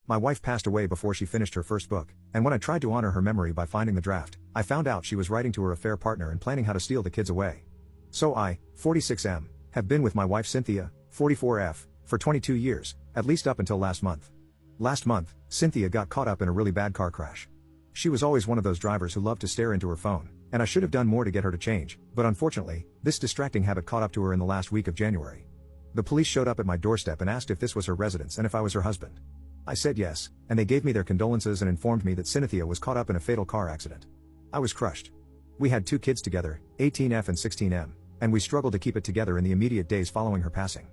My wife passed away before she finished her first book, and when I tried to honor her memory by finding the draft, I found out she was writing to her affair partner and planning how to steal the kids away. So I, 46M, have been with my wife Cynthia, 44F, for 22 years, at least up until last month. Last month, Cynthia got caught up in a really bad car crash. She was always one of those drivers who loved to stare into her phone, and I should have done more to get her to change, but unfortunately, this distracting habit caught up to her in the last week of January. The police showed up at my doorstep and asked if this was her residence and if I was her husband. I said yes, and they gave me their condolences and informed me that Cynthia was caught up in a fatal car accident. I was crushed. We had 2 kids together, 18F and 16M, and we struggled to keep it together in the immediate days following her passing.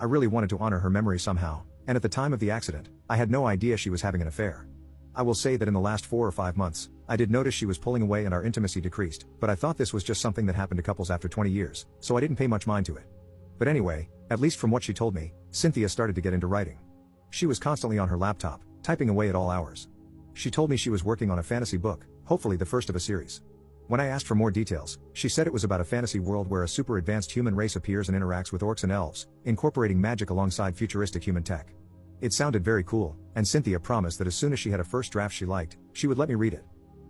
I really wanted to honor her memory somehow, and at the time of the accident, I had no idea she was having an affair. I will say that in the last 4 or 5 months, I did notice she was pulling away and our intimacy decreased, but I thought this was just something that happened to couples after 20 years, so I didn't pay much mind to it. But anyway, at least from what she told me, Cynthia started to get into writing. She was constantly on her laptop, typing away at all hours. She told me she was working on a fantasy book, hopefully the first of a series. When I asked for more details, she said it was about a fantasy world where a super advanced human race appears and interacts with orcs and elves, incorporating magic alongside futuristic human tech. It sounded very cool, and Cynthia promised that as soon as she had a first draft she liked, she would let me read it.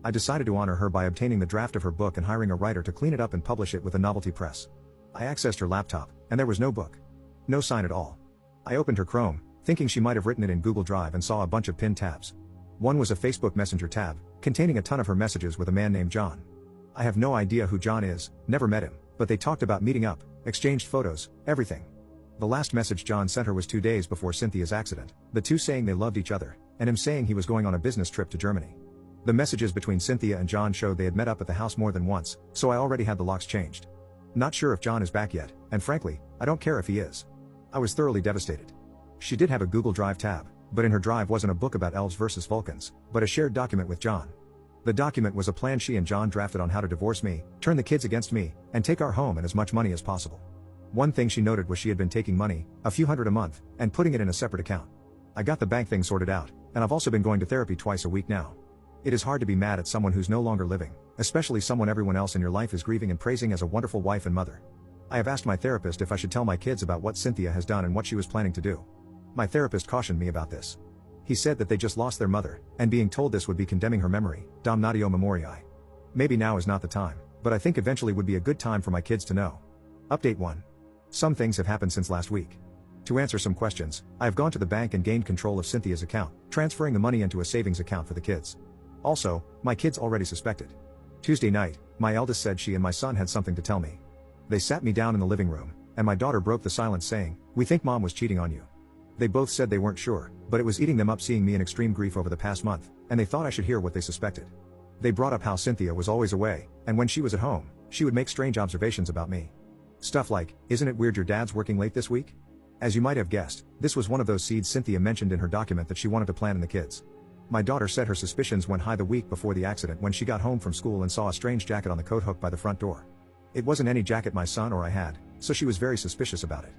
I decided to honor her by obtaining the draft of her book and hiring a writer to clean it up and publish it with a novelty press. I accessed her laptop, and there was no book. No sign at all. I opened her Chrome, thinking she might have written it in Google Drive, and saw a bunch of pinned tabs. One was a Facebook Messenger tab, containing a ton of her messages with a man named John. I have no idea who John is, never met him, but they talked about meeting up, exchanged photos, everything. The last message John sent her was 2 days before Cynthia's accident, the two saying they loved each other, and him saying he was going on a business trip to Germany. The messages between Cynthia and John showed they had met up at the house more than once, so I already had the locks changed. Not sure if John is back yet, and frankly, I don't care if he is. I was thoroughly devastated. She did have a Google Drive tab, but in her drive wasn't a book about elves versus Vulcans, but a shared document with John. The document was a plan she and John drafted on how to divorce me, turn the kids against me, and take our home and as much money as possible. One thing she noted was she had been taking money, a few hundred a month, and putting it in a separate account. I got the bank thing sorted out, and I've also been going to therapy twice a week now. It is hard to be mad at someone who's no longer living, especially someone everyone else in your life is grieving and praising as a wonderful wife and mother. I have asked my therapist if I should tell my kids about what Cynthia has done and what she was planning to do. My therapist cautioned me about this. He said that they just lost their mother, and being told this would be condemning her memory, damnatio memoriae. Maybe now is not the time, but I think eventually would be a good time for my kids to know. Update 1. Some things have happened since last week. To answer some questions, I have gone to the bank and gained control of Cynthia's account, transferring the money into a savings account for the kids. Also, my kids already suspected. Tuesday night, my eldest said she and my son had something to tell me. They sat me down in the living room, and my daughter broke the silence saying, "We think mom was cheating on you." They both said they weren't sure, but it was eating them up seeing me in extreme grief over the past month, and they thought I should hear what they suspected. They brought up how Cynthia was always away, and when she was at home, she would make strange observations about me. Stuff like, "Isn't it weird your dad's working late this week?" As you might have guessed, this was one of those seeds Cynthia mentioned in her document that she wanted to plant in the kids. My daughter said her suspicions went high the week before the accident when she got home from school and saw a strange jacket on the coat hook by the front door. It wasn't any jacket my son or I had, so she was very suspicious about it.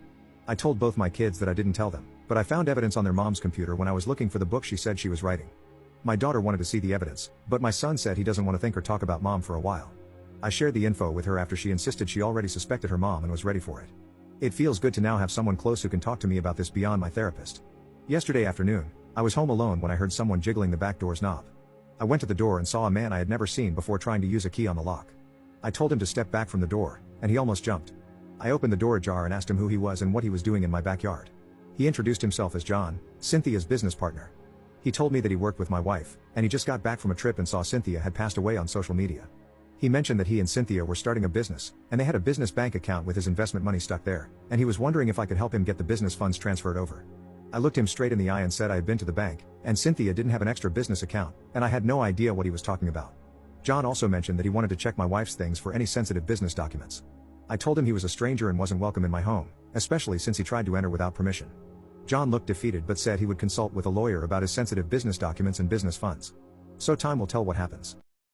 I told both my kids that I didn't tell them, but I found evidence on their mom's computer when I was looking for the book she said she was writing. My daughter wanted to see the evidence, but my son said he doesn't want to think or talk about mom for a while. I shared the info with her after she insisted she already suspected her mom and was ready for it. It feels good to now have someone close who can talk to me about this beyond my therapist. Yesterday afternoon, I was home alone when I heard someone jiggling the back door's knob. I went to the door and saw a man I had never seen before trying to use a key on the lock. I told him to step back from the door, and he almost jumped. I opened the door ajar and asked him who he was and what he was doing in my backyard. He introduced himself as John, Cynthia's business partner. He told me that he worked with my wife, and he just got back from a trip and saw Cynthia had passed away on social media. He mentioned that he and Cynthia were starting a business, and they had a business bank account with his investment money stuck there, and he was wondering if I could help him get the business funds transferred over. I looked him straight in the eye and said I had been to the bank, and Cynthia didn't have an extra business account, and I had no idea what he was talking about. John also mentioned that he wanted to check my wife's things for any sensitive business documents. I told him he was a stranger and wasn't welcome in my home, especially since he tried to enter without permission. John looked defeated but said he would consult with a lawyer about his sensitive business documents and business funds. So time will tell what happens.